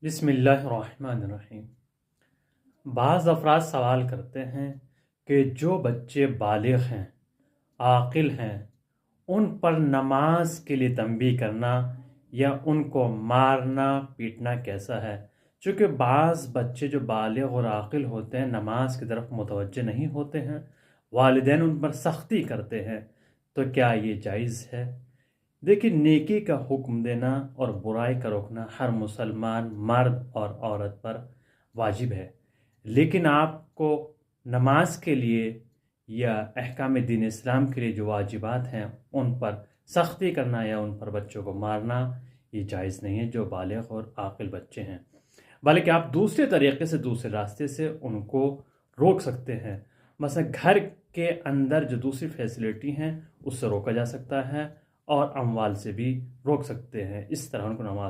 بسم اللہ الرحمن الرحیم۔ بعض افراد سوال کرتے ہیں کہ جو بچے بالغ ہیں، عاقل ہیں، ان پر نماز کے لیے تنبیہ کرنا یا ان کو مارنا پیٹنا کیسا ہے؟ چونکہ بعض بچے جو بالغ اور عاقل ہوتے ہیں نماز کی طرف متوجہ نہیں ہوتے ہیں، والدین ان پر سختی کرتے ہیں، تو کیا یہ جائز ہے؟ دیکھیے، نیکی کا حکم دینا اور برائی کا روکنا ہر مسلمان مرد اور عورت پر واجب ہے، لیکن آپ کو نماز کے لیے یا احکام دین اسلام کے لیے جو واجبات ہیں ان پر سختی کرنا یا ان پر بچوں کو مارنا یہ جائز نہیں ہے جو بالغ اور عاقل بچے ہیں، بلکہ آپ دوسرے طریقے سے دوسرے راستے سے ان کو روک سکتے ہیں۔ مثلا گھر کے اندر جو دوسری فیسلٹی ہیں اس سے روکا جا سکتا ہے اور اموال سے بھی روک سکتے ہیں، اس طرح ان کو نماز